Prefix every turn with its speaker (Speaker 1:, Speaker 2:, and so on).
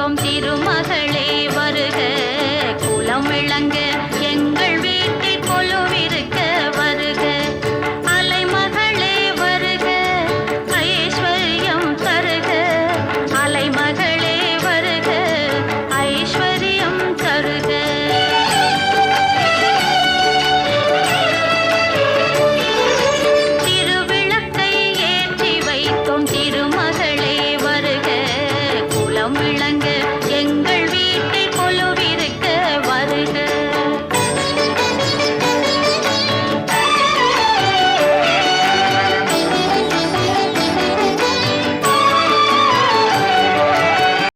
Speaker 1: வைத்தோம் திருமகளே வருக குலம் விளங்க எங்கள் வீட்டில் கொலுவிருக்க வருக அலைமகளே வருக ஐஸ்வர்யம் தருக அலைமகளே வருக ஐஸ்வர்யம் தருக திருவிளக்கை ஏற்றி வைத்தோம் திருமகளே வருக குலம் விளங்க